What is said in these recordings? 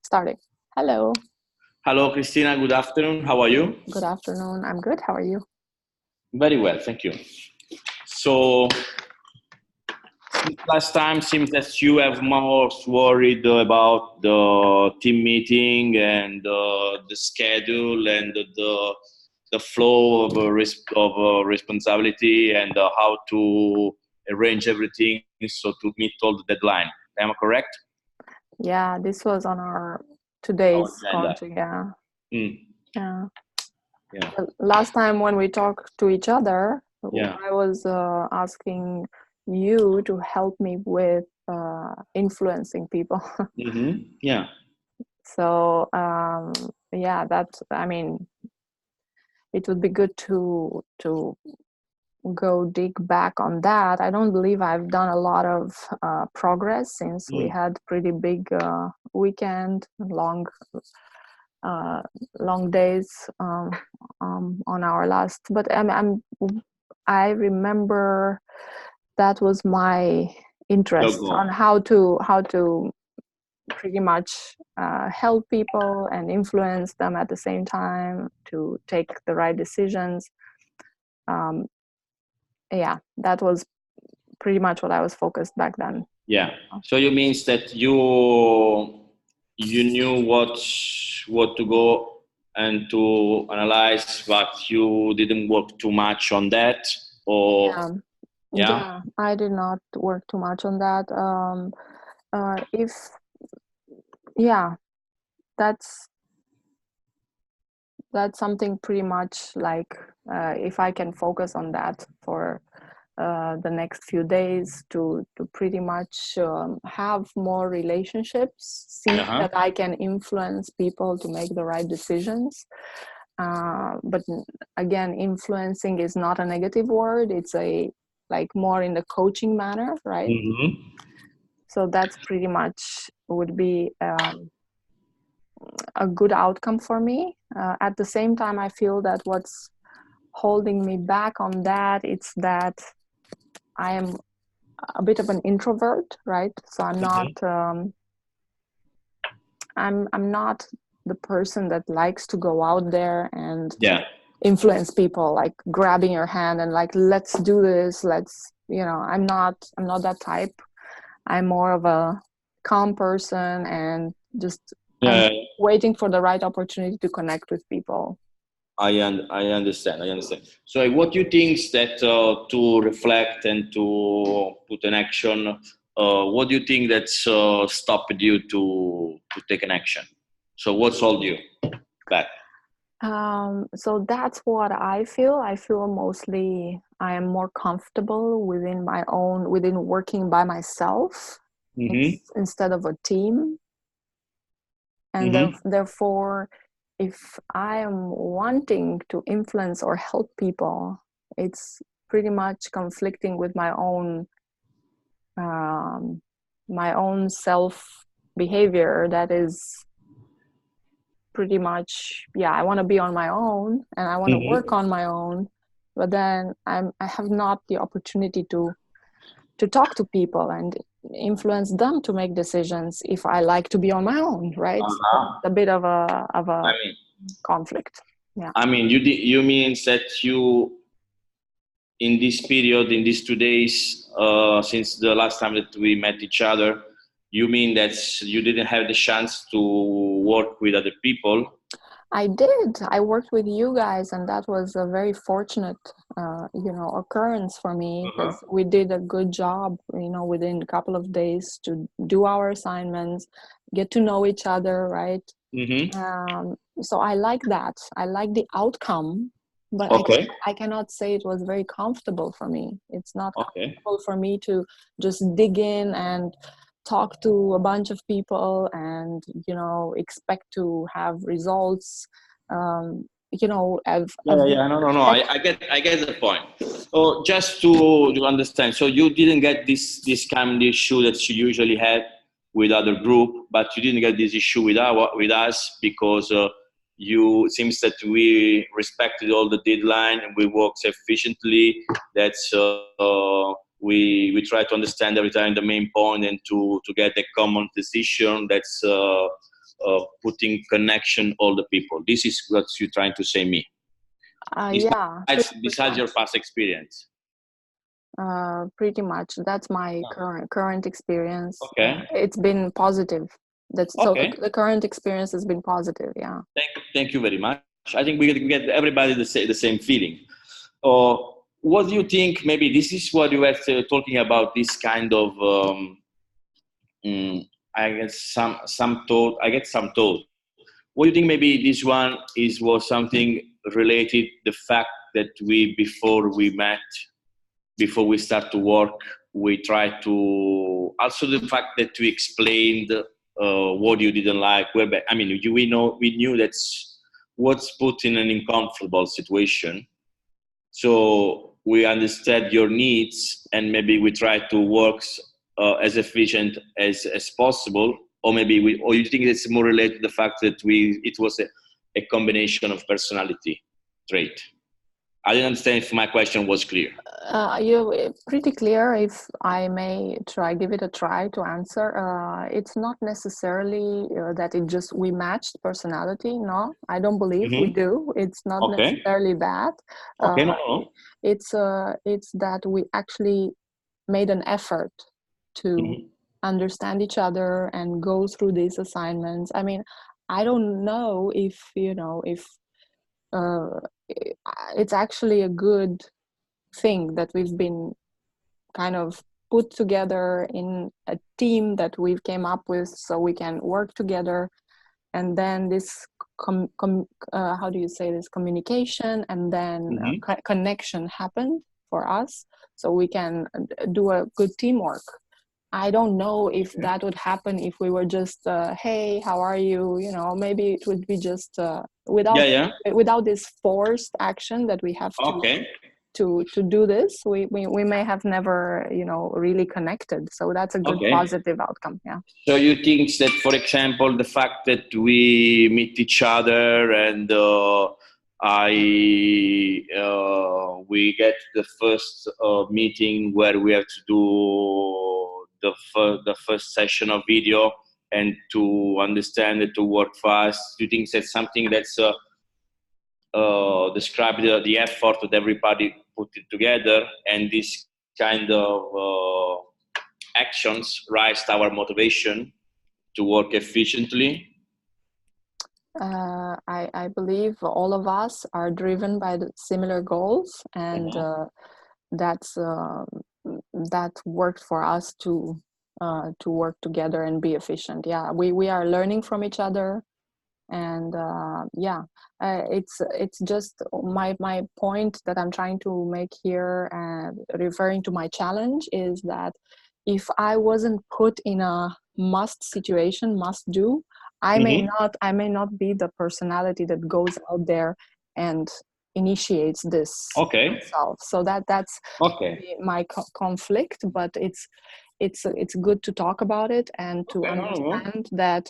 Starting. Hello. Hello, Cristina. Good afternoon. How are you? Good afternoon. I'm good. How are you? Very well, thank you. So, last time seems that you have more worried about the team meeting and the schedule and the flow of responsibility and how to arrange everything so to meet all the deadline. Am I correct? Yeah, this was on our Our today's agenda. content. Yeah. Mm, Yeah. yeah. Last time when we talked to each other, Yeah. I was asking you to help me with influencing people. Yeah. So yeah, it would be good to go dig back on that. I don't believe I've done a lot of progress since we had pretty big weekend, long days on our last. But I remember that was my interest Go. on how to pretty much help people and influence them at the same time to take the right decisions. Yeah, that was pretty much what I was focused back then. Yeah. So you means that you knew what to go and to analyze, but you didn't work too much on that, or Yeah, I did not work too much on that. If yeah, that's something pretty much like if I can focus on that for the next few days to pretty much have more relationships, see that I can influence people to make the right decisions. But again, influencing is not a negative word. It's a like more in the coaching manner, right? So that's pretty much would be a good outcome for me. At the same time, I feel that what's holding me back on that, it's that I am a bit of an introvert, right? So I'm not I'm not the person that likes to go out there and influence people, like grabbing your hand and like, let's do this, let's, I'm not that type. I'm more of a calm person and just I'm waiting for the right opportunity to connect with people. I understand. So what do you think that to reflect and to put in action, what do you think that stopped you to take an action? So what's hold you back? So that's what I feel. I feel mostly I am more comfortable within working by myself instead of a team. And therefore, if I am wanting to influence or help people, it's pretty much conflicting with my own self behavior. That is pretty much, I want to be on my own and I want to work on my own, but then I have not the opportunity to talk to people and influence them to make decisions if I like to be on my own, right? So it's a bit of a conflict. Yeah. I mean, you mean that you in this period, in these 2 days, since the last time that we met each other, you mean that you didn't have the chance to work with other people? I did. I worked with you guys, and that was a very fortunate, occurrence for me because we did a good job, within a couple of days to do our assignments, get to know each other, right? So I like that. I like the outcome, but I cannot say it was very comfortable for me. It's not comfortable for me to just dig in and talk to a bunch of people and expect to have results. No. I get the point. Oh, just to understand, so you didn't get this kind of issue that you usually have with other group, but you didn't get this issue with us because it seems that we respected all the deadline and we worked efficiently. That's we try to understand every time the main point and to get a common decision. That's putting connection all the people. This is what you're trying to say me. Yeah, Besides your past experience. Pretty much. That's my current experience. Okay. It's been positive. Okay. So the current experience has been positive. Yeah. Thank you very much. I think we get everybody the same feeling. What do you think? Maybe this is what you were talking about. This kind of I get some thought. I get some thought. What do you think? Maybe this one was something related the fact that before we met, before we start to work, we tried to also the fact that we explained what you didn't like. I mean, we knew that's what's put in an uncomfortable situation. So we understood your needs, and maybe we try to work as efficient as possible. Or maybe or you think it's more related to the fact that it was a combination of personality trait. I didn't understand if my question was clear. You're pretty clear. If I may give it a try to answer. It's not necessarily that we matched personality. No, I don't believe we do. It's not necessarily that. Okay, no. It's that we actually made an effort to understand each other and go through these assignments. I mean, I don't know if it's actually a good thing that we've been kind of put together in a team that we've came up with so we can work together, and then this how do you say this, communication and then connection happened for us so we can do a good teamwork. I don't know if that would happen if we were just hey, how are you, maybe it would be just without this forced action that we have to do this. We may have never really connected, so that's a good positive outcome. Yeah. So you think that, for example, the fact that we meet each other and we get the first meeting where we have to do the first session of video and to understand it, to work fast. Do you think that's something that's describe the effort that everybody put it together, and this kind of actions raised our motivation to work efficiently? I believe all of us are driven by the similar goals, and that worked for us to work together and be efficient. Yeah, we are learning from each other. And it's just my point that I'm trying to make here, referring to my challenge, is that if I wasn't put in a must situation, must do, I may not be the personality that goes out there and initiates this itself. So that's my conflict, but it's good to talk about it and to understand that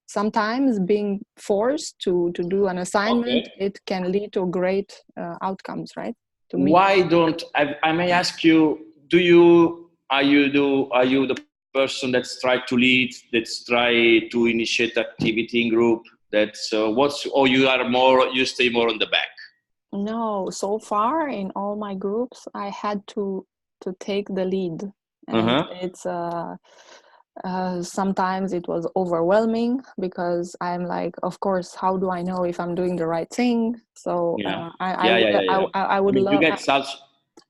sometimes being forced to do an assignment, it can lead to great outcomes, right? To me. Why don't I may ask you? Are you the person that's try to lead, that's try to initiate activity in group? That's or you stay more on the back? No, so far in all my groups, I had to take the lead, and it's sometimes it was overwhelming because I'm like, of course, how do I know if I'm doing the right thing? So I would love. You get such.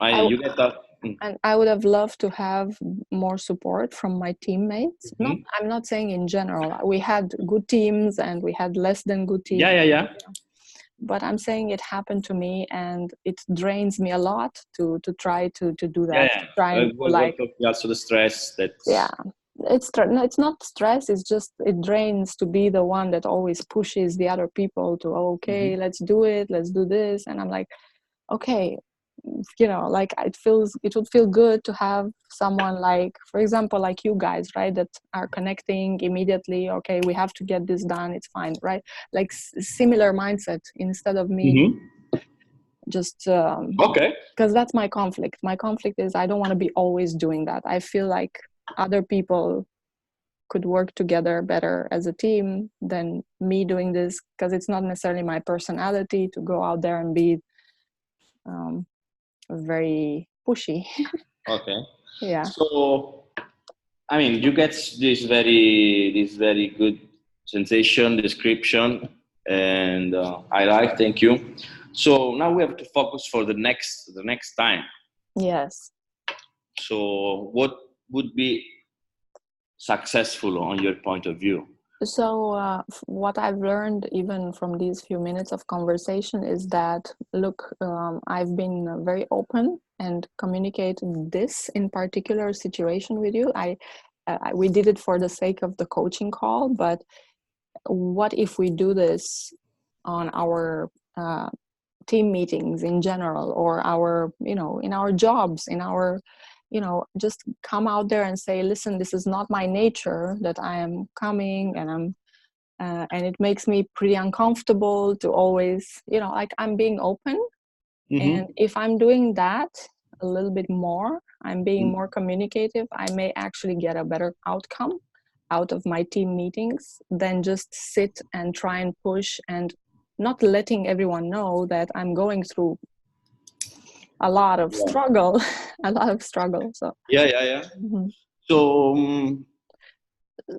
You get that. And I would have loved to have more support from my teammates. I'm not saying in general. We had good teams and we had less than good teams. Yeah. But I'm saying it happened to me, and it drains me a lot to try to do that. Yeah. Try and also the stress that. Yeah. It's not stress. It's just it drains to be the one that always pushes the other people to let's do it, let's do this, and I'm like, okay, like it would feel good to have someone like, for example, like you guys, right, that are connecting immediately. Okay, we have to get this done, it's fine, right? Like similar mindset instead of me just because that's my conflict is I don't want to be always doing that. I feel like other people could work together better as a team than me doing this, because it's not necessarily my personality to go out there and be very pushy. Okay. Yeah. So, I mean, you get this very good sensation description, and I like. Thank you. So now we have to focus for the next time. Yes. So, what would be successful on your point of view? So what I've learned even from these few minutes of conversation is that, look, I've been very open and communicated this in particular situation with you. We did it for the sake of the coaching call, but what if we do this on our team meetings in general, or our, in our jobs, in our, just come out there and say, listen, this is not my nature, that I am coming and and it makes me pretty uncomfortable to always, like, I'm being open. And if I'm doing that a little bit more, I'm being more communicative, I may actually get a better outcome out of my team meetings than just sit and try and push and not letting everyone know that I'm going through a lot of struggle. A lot of struggle. So Yeah. mm-hmm.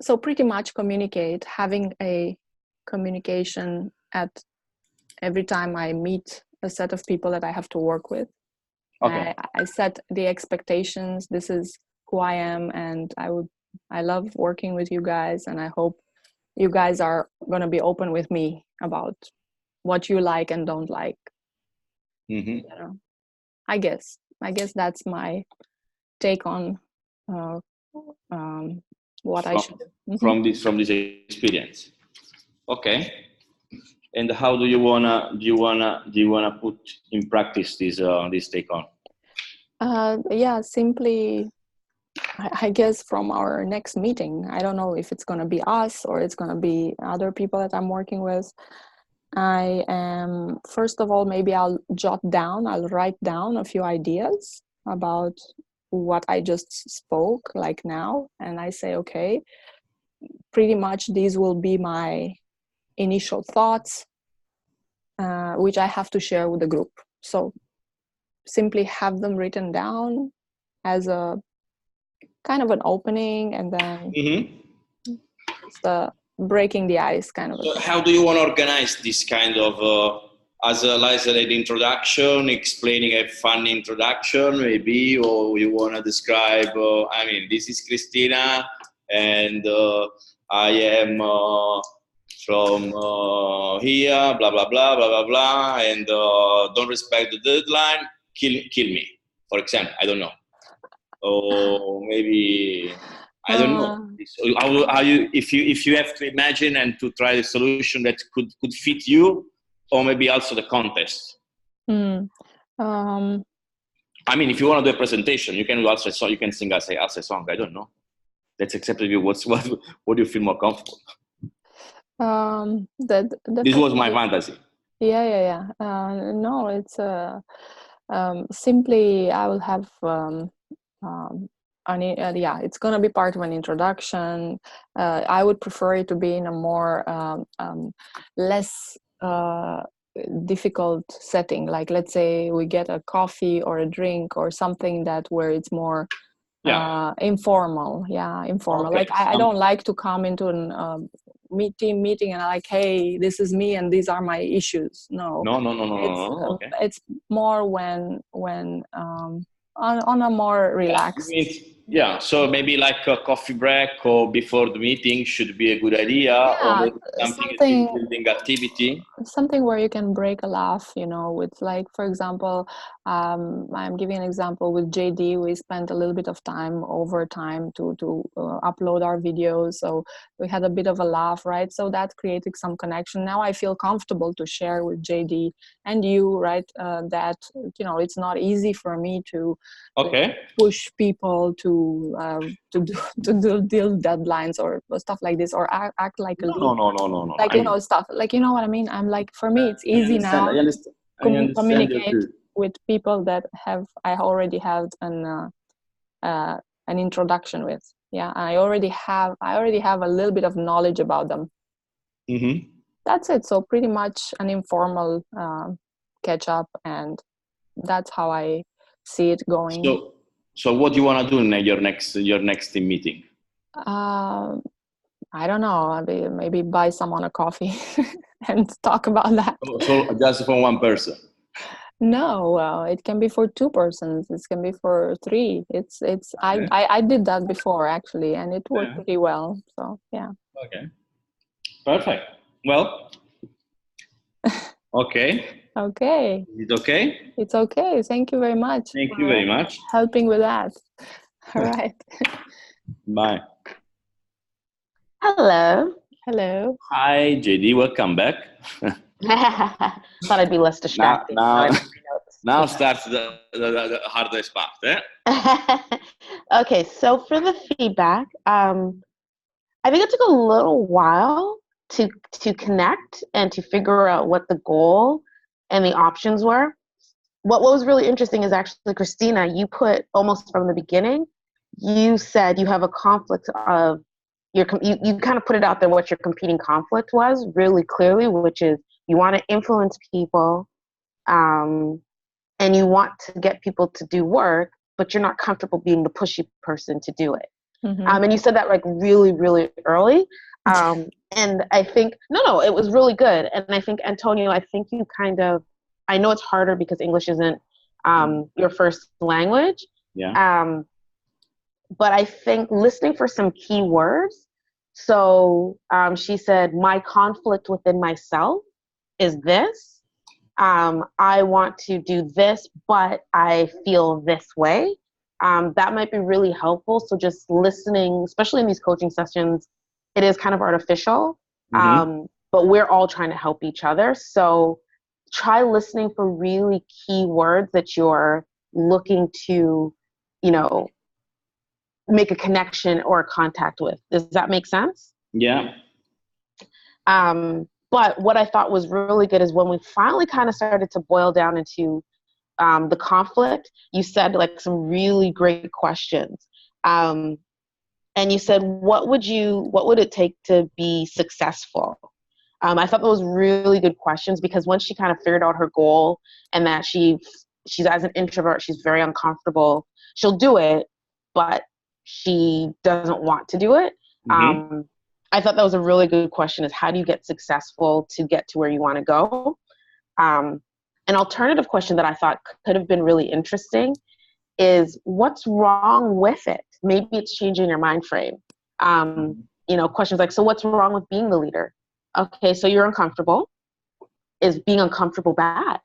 So pretty much communicate, having a communication at every time I meet a set of people that I have to work with. Okay. I set the expectations. This is who I am, and I love working with you guys, and I hope you guys are going to be open with me about what you like and don't like. I guess that's my take on what I should do. From this experience. Okay. And how do you wanna put in practice this take on? Simply, I guess from our next meeting. I don't know if it's going to be us or it's going to be other people that I'm working with. I am, first of all, maybe I'll write down a few ideas about what I just spoke, like now, and I say, okay, pretty much these will be my initial thoughts, which I have to share with the group. So simply have them written down as a kind of an opening, and then it's the breaking the ice kind of a So thing. how do you want to organize this kind of as an introduction, explaining a fun introduction maybe, or you want to describe, I mean, this is Cristina and I am from here, blah, blah, blah, blah, blah, blah, and don't respect the deadline, kill me, for example, I don't know. Or maybe I don't know. How you if you have to imagine and to try a solution that could fit you, or maybe also the context. I mean, if you want to do a presentation, you can do also a song. You can sing as a song. I don't know. That's accepted. You. What do you feel more comfortable? This was my fantasy. Yeah. No, it's simply I will have it's going to be part of an introduction. I would prefer it to be in a more less difficult setting, like let's say we get a coffee or a drink or something where it's more informal. Okay. Like I don't like to come into an team meeting and I'm like, hey, this is me and these are my issues. No. Okay. It's more when on a more relaxed. Yeah, so maybe like a coffee break or before the meeting should be a good idea, or maybe something building activity. Something where you can break a laugh, with, like, for example, I'm giving an example with JD. We spent a little bit of time over time to upload our videos, so we had a bit of a laugh, right? So that created some connection. Now I feel comfortable to share with JD and you, right? That it's not easy for me to push people to deal deadlines or stuff like this, or act like a leader. No. Like, stuff like, what I mean. I'm like, for me it's easy now to communicate with people that I already had an introduction with. Yeah, I already have a little bit of knowledge about them. Mm-hmm. That's it. So pretty much an informal catch up, and that's how I see it going. So what do you want to do in your next team meeting? I don't know. Maybe buy someone a coffee and talk about that. So just for one person? No, it can be for 2 persons. It can be for 3. It's. Okay. I did that before actually, and it worked pretty well. So yeah. Okay. Perfect. Well. Okay. Okay. Is it okay? It's okay. Thank you very much. Thank you very much. Helping with that. All right. Bye. Hello. Hello. Hi, JD. Welcome back. Thought I'd be less distracting. Now starts the hardest part. Okay, so for the feedback, I think it took a little while to connect and to figure out what the goal and the options were. What was really interesting is actually, Cristina, you put almost from the beginning, you said you have a conflict of you kind of put it out there what your competing conflict was really clearly, which is you want to influence people, and you want to get people to do work, but you're not comfortable being the pushy person to do it. Mm-hmm. And you said that like really, really early. And I think, no, it was really good. And I think, Antonio, I think you kind of, I know it's harder because English isn't your first language. Yeah. But I think listening for some key words. So she said, my conflict within myself is this. I want to do this, but I feel this way. That might be really helpful. So just listening, especially in these coaching sessions, it is kind of artificial, but we're all trying to help each other. So try listening for really key words that you're looking to, make a connection or a contact with. Does that make sense? Yeah. But what I thought was really good is when we finally kind of started to boil down into the conflict, you said like some really great questions. And you said, what would it take to be successful? I thought those were really good questions because once she kind of figured out her goal and that she's as an introvert, she's very uncomfortable. She'll do it, but she doesn't want to do it. I thought that was a really good question is how do you get successful to get to where you want to go? An alternative question that I thought could have been really interesting is what's wrong with it? Maybe it's changing your mind frame. Questions like, so what's wrong with being the leader? Okay, so you're uncomfortable. Is being uncomfortable bad?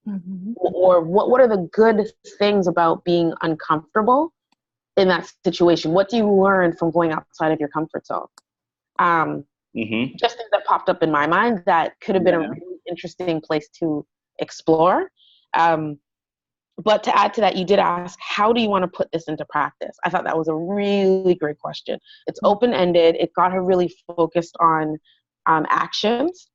Mm-hmm. Or what are the good things about being uncomfortable in that situation? What do you learn from going outside of your comfort zone? Just things that popped up in my mind that could have been a really interesting place to explore. But to add to that, you did ask, how do you want to put this into practice? I thought that was a really great question. It's open-ended. It got her really focused on actions.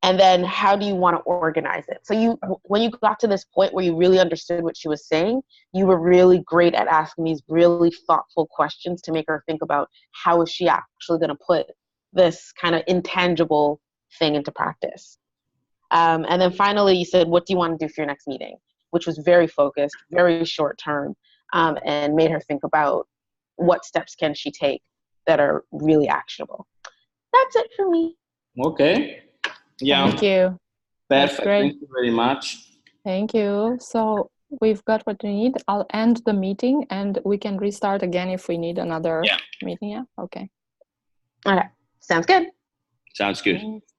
And then how do you want to organize it? So when you got to this point where you really understood what she was saying, you were really great at asking these really thoughtful questions to make her think about how is she actually going to put this kind of intangible thing into practice. And then finally, you said, what do you want to do for your next meeting? Which was very focused, very short term, and made her think about what steps can she take that are really actionable. That's it for me. Okay. Yeah. Thank you. Perfect. Thank you very much. Thank you. So we've got what we need. I'll end the meeting and we can restart again if we need another meeting. Yeah. Okay. Okay. Sounds good. Sounds good. Thanks.